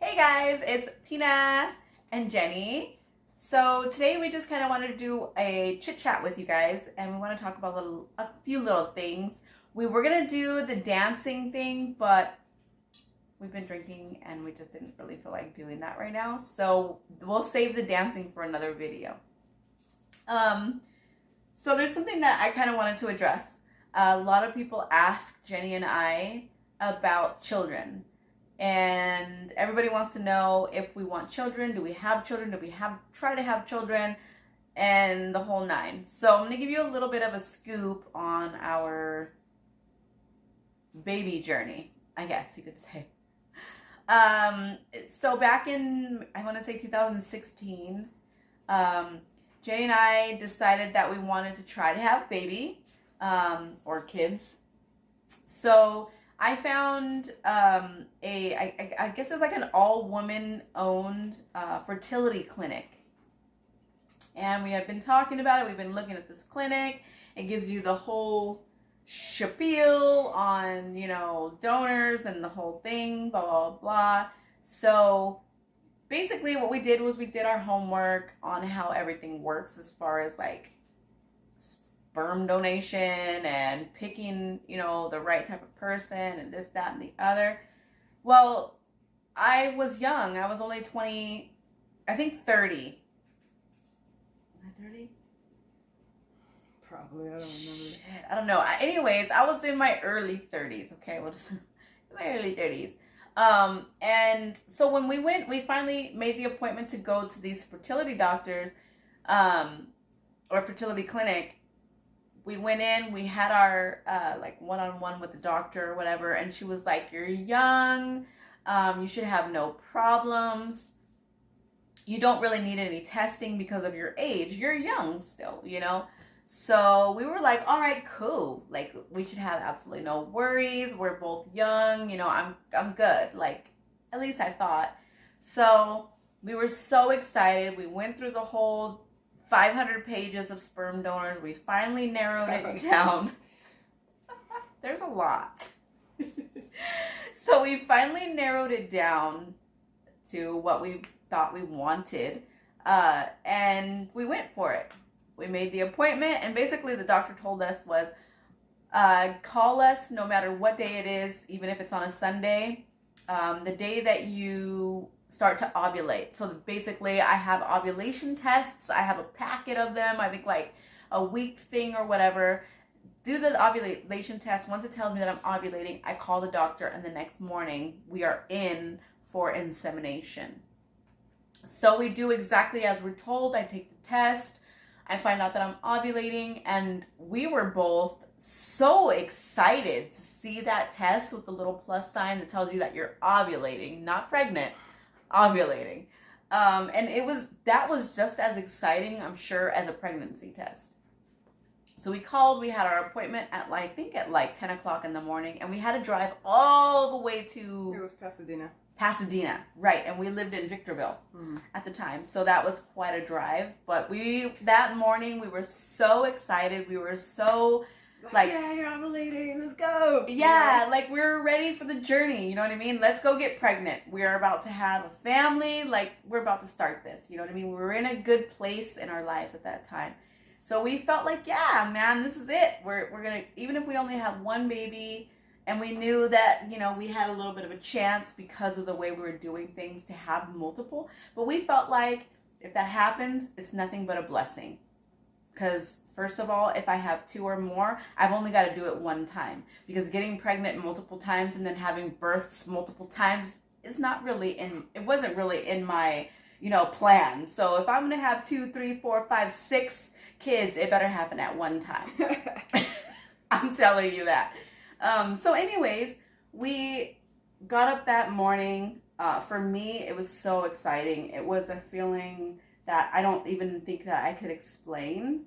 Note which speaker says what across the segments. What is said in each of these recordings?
Speaker 1: Hey guys, it's Tina and Jenny. So today we just kind of wanted to do a chit chat with you guys, and we want to talk about a few little things. We were gonna do the dancing thing, but we've been drinking and we just didn't really feel like doing that right now. So we'll save the dancing for another video. So there's something that I kind of wanted to address. A lot of people ask Jenny and I about children. And everybody wants to know if we want children, do we have children, do we try to have children, and the whole nine. So I'm going to give you a little bit of a scoop on our baby journey, I guess you could say. So back in, I want to say 2016, Jenny and I decided that we wanted to try to have baby, or kids. So I found I guess it's like an all-woman owned fertility clinic. And we have been talking about it. We've been looking at this clinic. It gives you the whole spiel on, donors and the whole thing, blah, blah, blah. So basically what we did was we did our homework on how everything works as far as like sperm donation and picking, the right type of person and this, that, and the other. Well, I was young. I was only 20, I think 30. Am I 30?
Speaker 2: Probably, I don't remember.
Speaker 1: Shit, I don't know. Anyways, I was in my early 30s, okay? Well, just my early 30s. And so when we went, we finally made the appointment to go to these fertility doctors, or fertility clinic. We went in, we had our like one-on-one with the doctor or whatever, and she was like, you're young, you should have no problems. You don't really need any testing because of your age. You're young still, So we were like, all right, cool. Like, we should have absolutely no worries. We're both young, I'm good. Like, at least I thought. So we were so excited. We went through the whole 500 pages of sperm donors. We finally narrowed it down. There's a lot. So we finally narrowed it down to what we thought we wanted. And we went for it. We made the appointment, and basically the doctor told us was, call us no matter what day it is, even if it's on a Sunday, the day that you start to ovulate. So basically I have ovulation tests. I have a packet of them. I think like a week thing or whatever. Do the ovulation test. Once it tells me that I'm ovulating, I call the doctor, and the next morning we are in for insemination. So we do exactly as we're told. I take the test. I find out that I'm ovulating, and we were both so excited to see that test with the little plus sign that tells you that you're ovulating, not pregnant, ovulating. And that was just as exciting, I'm sure, as a pregnancy test. So we called, we had our appointment at I think at 10 o'clock in the morning, and we had to drive all the way to...
Speaker 2: It was Pasadena.
Speaker 1: Pasadena, right, and we lived in Victorville at the time, so that was quite a drive. But that morning we were so excited, we were so like,
Speaker 2: yeah, you're ovulating, let's go.
Speaker 1: Yeah, like we were ready for the journey, you know what I mean? Let's go get pregnant. We're about to have a family, like we're about to start this, you know what I mean? We were in a good place in our lives at that time. So we felt like, yeah, man, this is it. We're gonna, even if we only have one baby. And we knew that, we had a little bit of a chance because of the way we were doing things to have multiple. But we felt like if that happens, it's nothing but a blessing. Because first of all, if I have two or more, I've only got to do it one time. Because getting pregnant multiple times and then having births multiple times is not really it wasn't really in my, plan. So if I'm going to have 2, 3, 4, 5, 6 kids, it better happen at one time. I'm telling you that. So anyways, we got up that morning. For me, it was so exciting. It was a feeling that I don't even think that I could explain.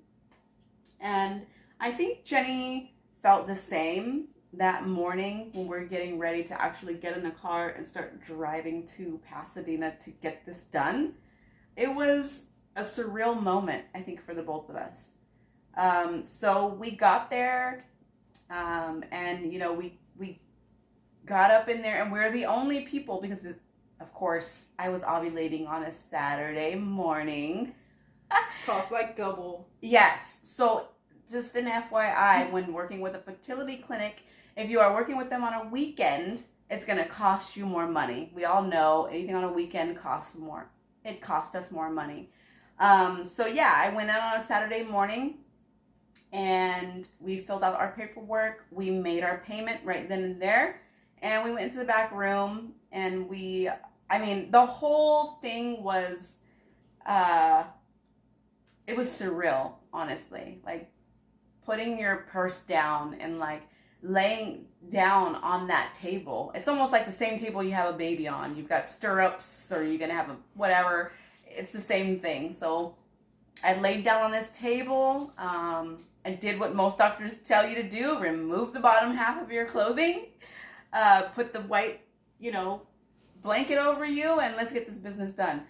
Speaker 1: And I think Jenny felt the same that morning when we're getting ready to actually get in the car and start driving to Pasadena to get this done. It was a surreal moment, I think, for the both of us. So we got there. And we got up in there, and we're the only people, because of course, I was ovulating on a Saturday morning.
Speaker 2: Cost like double.
Speaker 1: Yes. So just an FYI, when working with a fertility clinic, if you are working with them on a weekend, it's going to cost you more money. We all know anything on a weekend costs more. It cost us more money. So yeah, I went out on a Saturday morning and we filled out our paperwork. We made our payment right then and there. And we went into the back room and the whole thing was, it was surreal, honestly. Like putting your purse down and like laying down on that table. It's almost like the same table you have a baby on. You've got stirrups or you're going to have a whatever. It's the same thing. So I laid down on this table. I did what most doctors tell you to do. Remove the bottom half of your clothing. Put the white, blanket over you, and let's get this business done.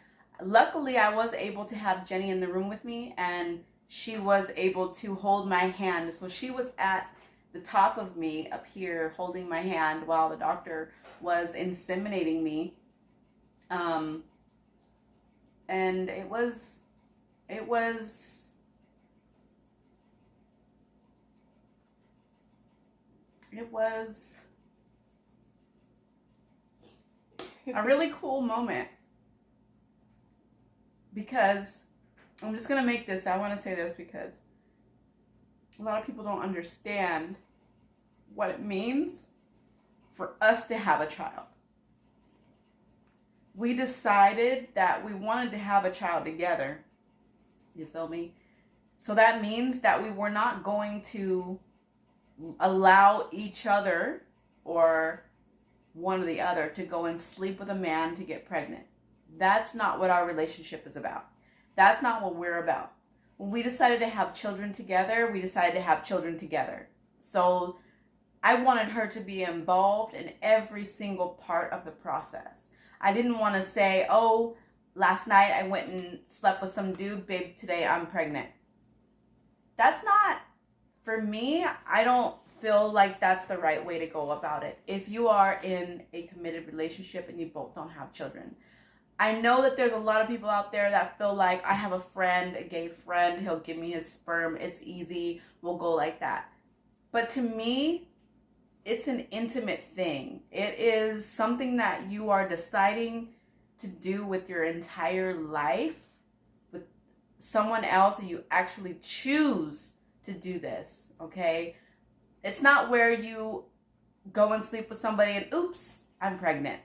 Speaker 1: Luckily, I was able to have Jenny in the room with me, and she was able to hold my hand. So she was at the top of me up here holding my hand while the doctor was inseminating me. And it was a really cool moment, because I'm just going to make this, I want to say this because a lot of people don't understand what it means for us to have a child. We decided that we wanted to have a child together. You feel me? So that means that we were not going to allow each other or one or the other to go and sleep with a man to get pregnant. That's not what our relationship is about. That's not what we're about. When we decided to have children together, we decided to have children together. So I wanted her to be involved in every single part of the process. I didn't want to say, oh, last night I went and slept with some dude, babe, today I'm pregnant. That's not, for me, I don't feel like that's the right way to go about it. If you are in a committed relationship and you both don't have children. I know that there's a lot of people out there that feel like I have a friend, a gay friend, he'll give me his sperm, it's easy, we'll go like that. But to me, it's an intimate thing. It is something that you are deciding to do with your entire life, with someone else, and you actually choose to do this, okay? It's not where you go and sleep with somebody and oops, I'm pregnant.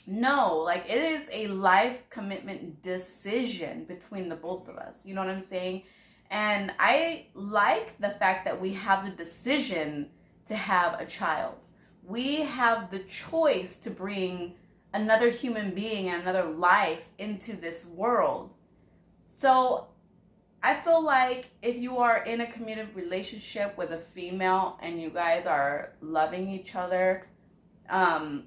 Speaker 1: No, like it is a life commitment decision between the both of us. You know what I'm saying? And I like the fact that we have the decision to have a child. We have the choice to bring another human being and another life into this world. So I feel like if you are in a committed relationship with a female and you guys are loving each other, I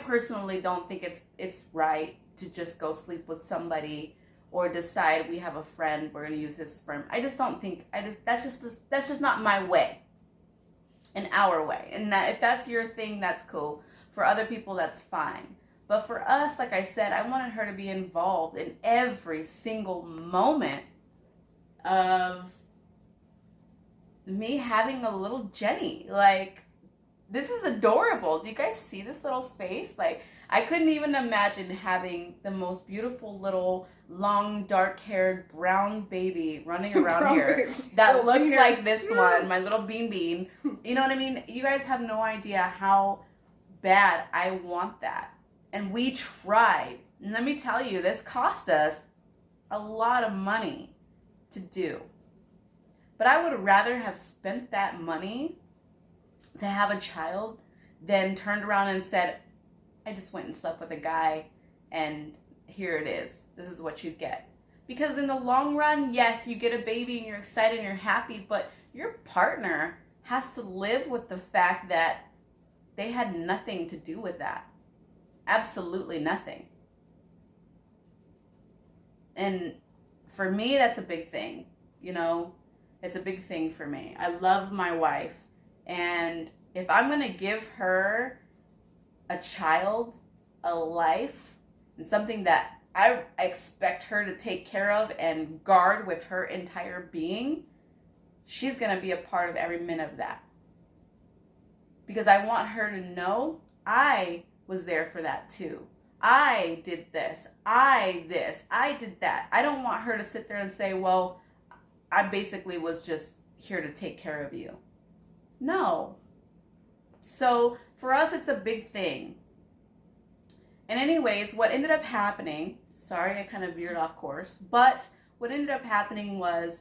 Speaker 1: personally don't think it's right to just go sleep with somebody or decide we have a friend, we're gonna use his sperm. I just don't think, that's just not my way, and our way. And that, if that's your thing, that's cool. For other people, that's fine. But for us, like I said, I wanted her to be involved in every single moment of me having a little Jenny. Like, this is adorable. Do you guys see this little face? Like, I couldn't even imagine having the most beautiful little long dark-haired brown baby running around here that looks like this one, my little bean. You know what I mean? You guys have no idea how bad I want that. And we tried. And let me tell you, this cost us a lot of money to do. But I would rather have spent that money to have a child than turned around and said, I just went and slept with a guy and here it is. This is what you get. Because in the long run, yes, you get a baby and you're excited and you're happy, but your partner has to live with the fact that they had nothing to do with that. Absolutely nothing. And for me, that's a big thing. You know, it's a big thing for me. I love my wife. And if I'm going to give her a child, a life, and something that I expect her to take care of and guard with her entire being, she's going to be a part of every minute of that. Because I want her to know I was there for that too. I did this, I did that. I don't want her to sit there and say, well, I basically was just here to take care of you. No. So for us, it's a big thing. And anyways, what ended up happening, sorry, I kind of veered off course, but what ended up happening was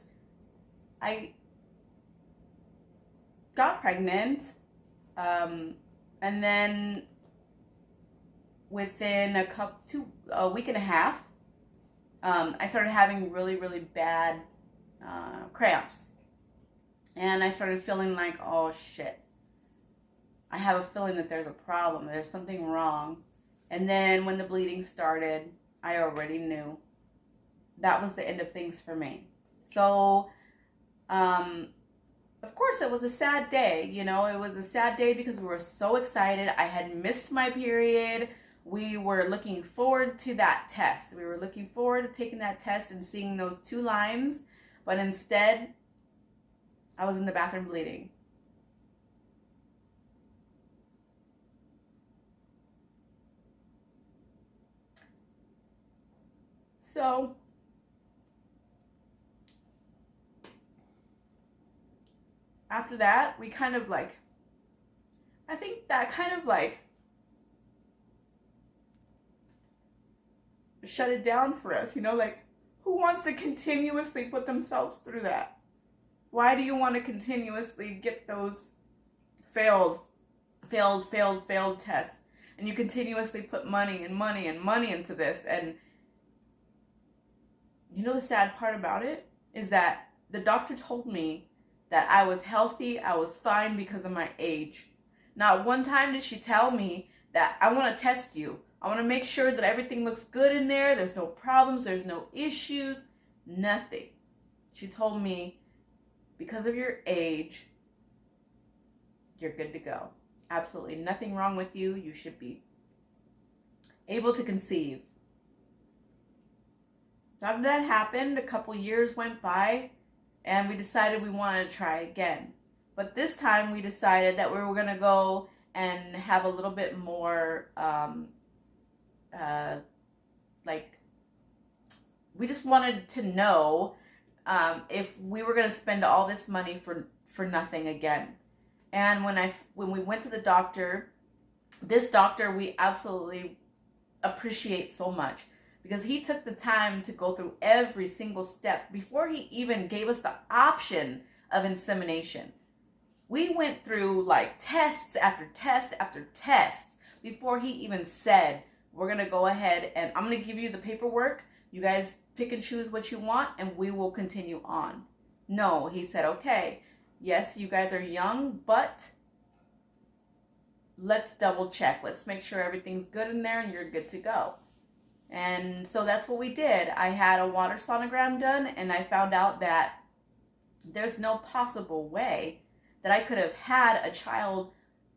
Speaker 1: I got pregnant, and then within a week and a half, I started having really, really bad cramps. And I started feeling like, oh shit, I have a feeling that there's a problem, there's something wrong. And then when the bleeding started, I already knew that was the end of things for me. So, of course, it was a sad day. You know, it was a sad day because we were so excited. I had missed my period. We were looking forward to that test. We were looking forward to taking that test and seeing those 2 lines. But instead, I was in the bathroom bleeding. So, after that, we kind of like, I think that kind of like shut it down for us, you know, like who wants to continuously put themselves through that? Why do you want to continuously get those failed tests? And you continuously put money into this. And you know the sad part about it is that the doctor told me that I was healthy, I was fine because of my age. Not one time did she tell me that I want to test you. I want to make sure that everything looks good in there. There's no problems. There's no issues. Nothing. She told me, because of your age, you're good to go. Absolutely nothing wrong with you. You should be able to conceive. So after that happened, a couple years went by, and we decided we wanted to try again. But this time we decided that we were going to go and have a little bit more, we just wanted to know if we were going to spend all this money for nothing again. And when we went to the doctor, this doctor we absolutely appreciate so much, because he took the time to go through every single step before he even gave us the option of insemination. We went through like tests after tests after tests before he even said, we're going to go ahead and I'm going to give you the paperwork. You guys pick and choose what you want and we will continue on. No, he said, okay, yes, you guys are young, but let's double check. Let's make sure everything's good in there and you're good to go. And so that's what we did. I had a water sonogram done, and I found out that there's no possible way that I could have had a child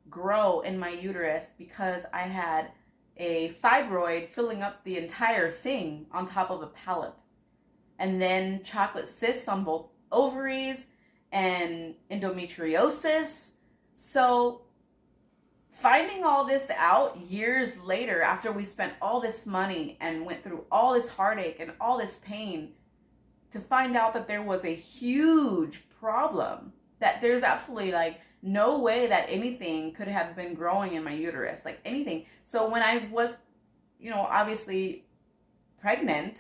Speaker 1: grow in my uterus, because I had a fibroid filling up the entire thing on top of a polyp. And then chocolate cysts on both ovaries and endometriosis. So finding all this out years later, after we spent all this money and went through all this heartache and all this pain, to find out that there was a huge problem, that there's absolutely like no way that anything could have been growing in my uterus, like anything. So when I was, obviously pregnant,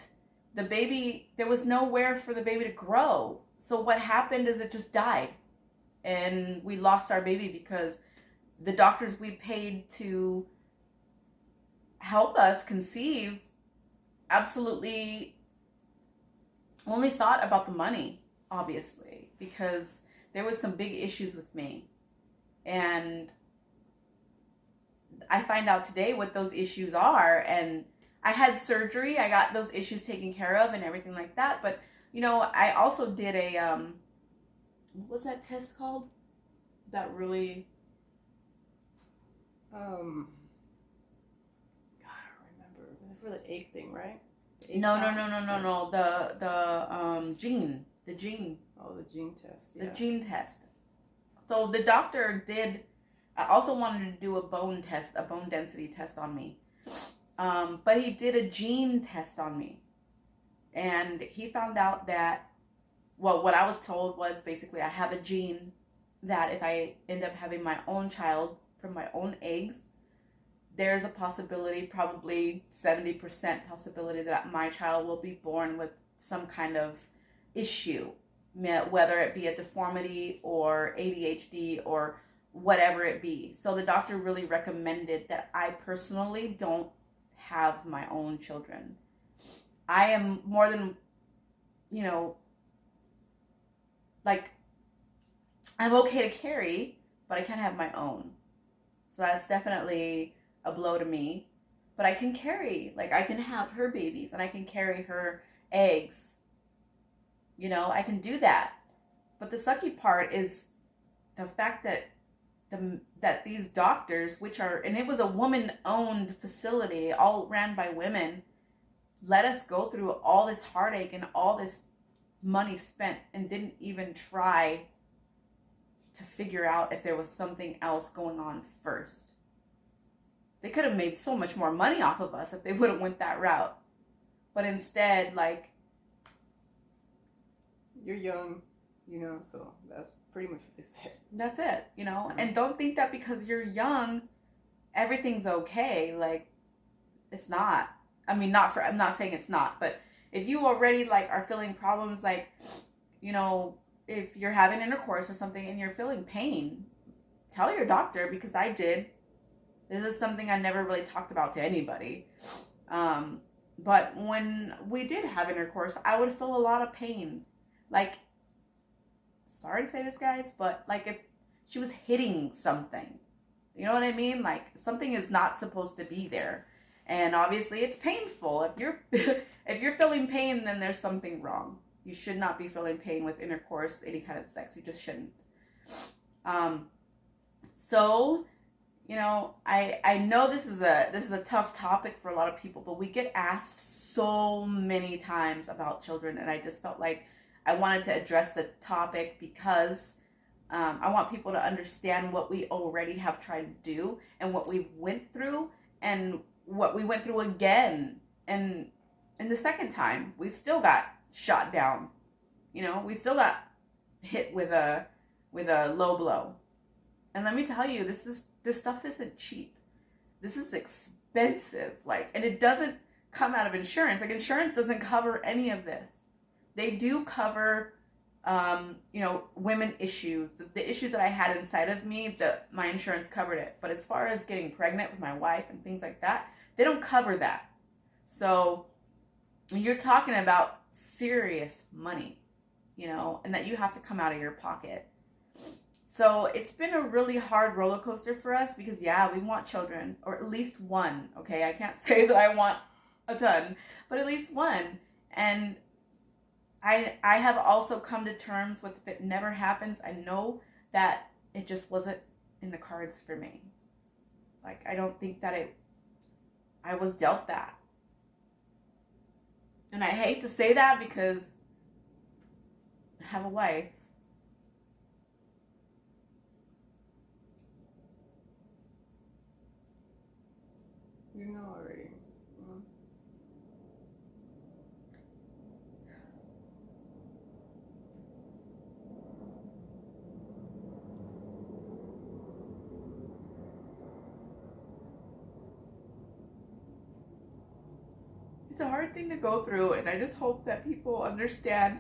Speaker 1: the baby, there was nowhere for the baby to grow. So what happened is it just died, and we lost our baby because the doctors we paid to help us conceive absolutely only thought about the money, obviously, because there was some big issues with me. And I find out today what those issues are. And I had surgery. I got those issues taken care of and everything like that. But, I also did a, what was that test called? That really...
Speaker 2: for the egg thing, right? The egg
Speaker 1: No. The gene.
Speaker 2: Oh, the gene test. Yeah.
Speaker 1: The gene test. So the doctor did. I also wanted to do a bone test, a bone density test on me. But he did a gene test on me, and he found out that, well, what I was told was basically I have a gene that if I end up having my own child from my own eggs, there's a possibility, probably 70% possibility, that my child will be born with some kind of issue, whether it be a deformity or ADHD or whatever it be. So the doctor really recommended that I personally don't have my own children. I am more than, like, I'm okay to carry, but I can't have my own. So that's definitely a blow to me. But I can carry, like, I can have her babies and I can carry her eggs. I can do that. But the sucky part is the fact that that these doctors, and it was a woman-owned facility, all ran by women, let us go through all this heartache and all this money spent and didn't even try to figure out if there was something else going on first. They could have made so much more money off of us if they would have went that route. But instead, like,
Speaker 2: you're young, so that's pretty much what they said.
Speaker 1: That's it, and don't think that because you're young, everything's okay. Like, it's not. I mean, I'm not saying it's not, but if you already, like, are feeling problems, like, if you're having intercourse or something and you're feeling pain, tell your doctor, because I did. This is something I never really talked about to anybody. But when we did have intercourse, I would feel a lot of pain. Like, sorry to say this, guys, but, like, if she was hitting something, you know what I mean? Like, something is not supposed to be there. And obviously it's painful. If you're if you're feeling pain, then there's something wrong. You should not be feeling pain with intercourse, any kind of sex. You just shouldn't. So, I know this is a tough topic for a lot of people, but we get asked so many times about children, and I just felt like I wanted to address the topic because I want people to understand what we already have tried to do and what we went through and what we went through again. And the second time, we still got shot down. We still got hit with a low blow. And let me tell you, this stuff isn't cheap. This is expensive. Like, and it doesn't come out of insurance. Like, insurance doesn't cover any of this. They do cover, women issues. The issues that I had inside of me, my insurance covered it. But as far as getting pregnant with my wife and things like that, they don't cover that. So you're talking about serious money, and that you have to come out of your pocket. So it's been a really hard roller coaster for us because, yeah, we want children, or at least one, okay? I can't say that I want a ton, but at least one. And I have also come to terms with, if it never happens, I know that it just wasn't in the cards for me. Like, I don't think that I was dealt that. And I hate to say that because I have a wife.
Speaker 2: You know already.
Speaker 1: It's a hard thing to go through, and I just hope that people understand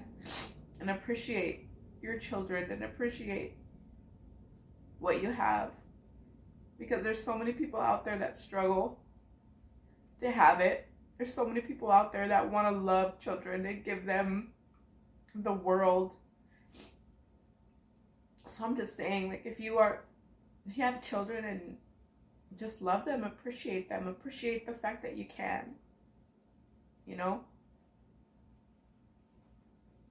Speaker 1: and appreciate your children and appreciate what you have, because there's so many people out there that struggle to have it. There's so many people out there that want to love children and give them the world. So I'm just saying, like, if you have children, and just love them, appreciate the fact that you can,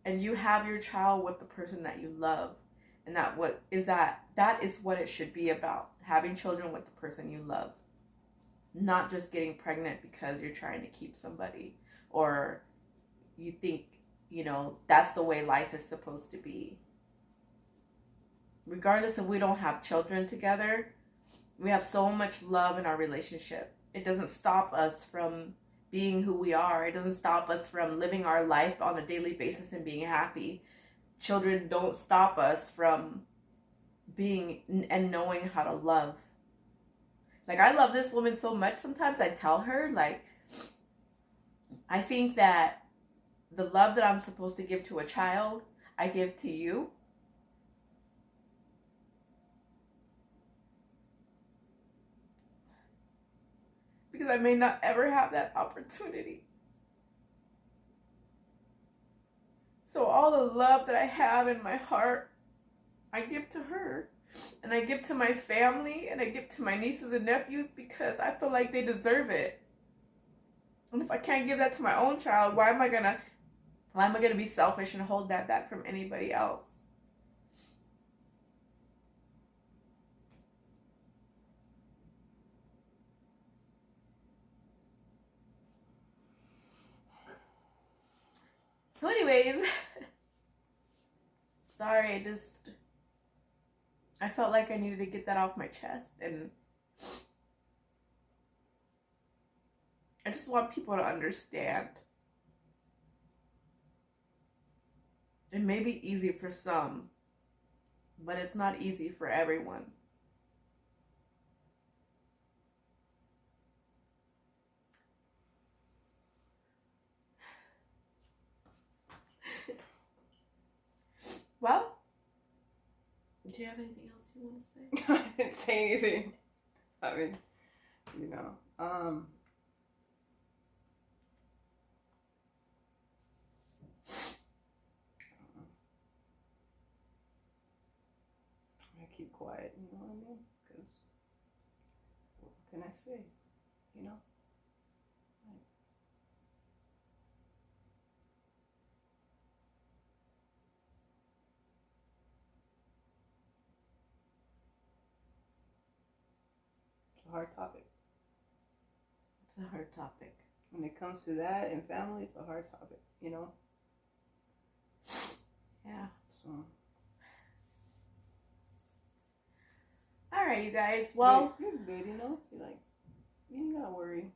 Speaker 1: and you have your child with the person that you love, and that is what it should be about, having children with the person you love, not just getting pregnant because you're trying to keep somebody, or you think, that's the way life is supposed to be. Regardless if we don't have children together, we have so much love in our relationship. It doesn't stop us from being who we are. It doesn't stop us from living our life on a daily basis and being happy. Children don't stop us from being and knowing how to love. Like, I love this woman so much. Sometimes I tell her, like, I think that the love that I'm supposed to give to a child, I give to you. Because I may not ever have that opportunity. So all the love that I have in my heart, I give to her. And I give to my family, and I give to my nieces and nephews, because I feel like they deserve it. And if I can't give that to my own child, why am I gonna be selfish and hold that back from anybody else? So anyways, sorry, I felt like I needed to get that off my chest, and I just want people to understand. It may be easy for some, but it's not easy for everyone. Well, do you have anything else you want to say?
Speaker 2: I didn't say anything. I mean, I keep quiet, you know what I mean? Because what can I say? It's a hard topic.
Speaker 1: It's a hard topic.
Speaker 2: When it comes to that and family, it's a hard topic,
Speaker 1: Yeah.
Speaker 2: So.
Speaker 1: All right, you guys. Well,
Speaker 2: you're good, You're like, you ain't gotta worry.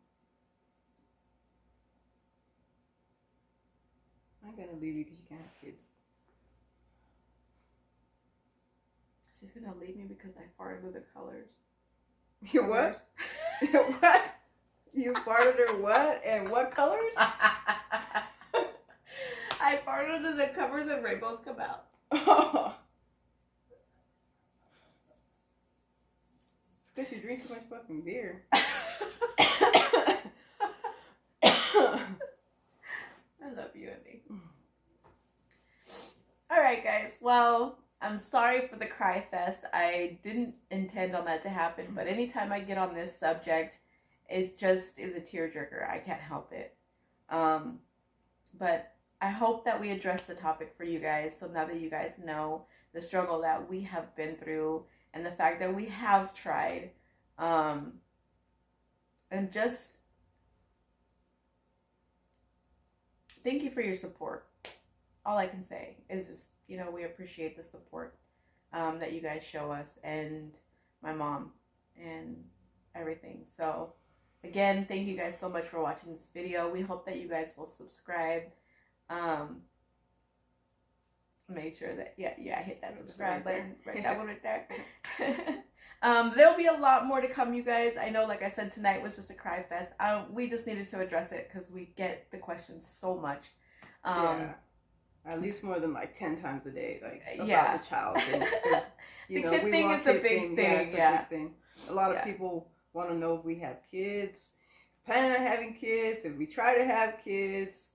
Speaker 2: I'm gonna leave you because you can't have kids.
Speaker 1: she's gonna leave me because I farted with the colors.
Speaker 2: You what? What? You farted or what? And what colors?
Speaker 1: I farted and the covers and rainbows come out.
Speaker 2: Oh. It's because you drink too much fucking beer.
Speaker 1: I love you, Andy. Alright, guys. Well, I'm sorry for the cry fest. I didn't intend on that to happen, but anytime I get on this subject, it just is a tearjerker. I can't help it. But I hope that we address the topic for you guys. So now that you guys know the struggle that we have been through and the fact that we have tried, and just thank you for your support. All I can say is just, we appreciate the support that you guys show us, and my mom and everything. So again, thank you guys so much for watching this video. We hope that you guys will subscribe. Make sure that, I hit that subscribe button. Right, that one right there. There'll be a lot more to come, you guys. I know, like I said, tonight was just a cry fest. We just needed to address it because we get the questions so much.
Speaker 2: At least more than like 10 times a day, like
Speaker 1: Yeah.
Speaker 2: about the child thing.
Speaker 1: The kid thing is a big thing.
Speaker 2: It's a big thing. A lot of people want to know if we have kids, planning on having kids, if we try to have kids,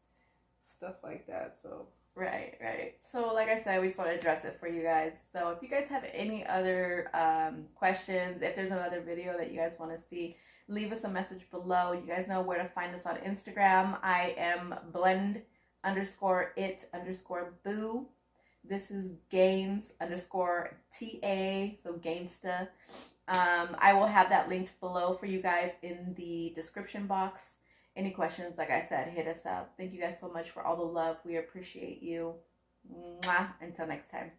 Speaker 2: stuff like that. So
Speaker 1: Right. So like I said, we just want to address it for you guys. So if you guys have any other questions, if there's another video that you guys want to see, leave us a message below. You guys know where to find us on Instagram. I am blend_it_boo. This is Gains underscore TA, so Gainsta. I will have that linked below for you guys in the description box. Any questions, like I said, hit us up. Thank you guys so much for all the love. We appreciate you. Mwah. Until next time.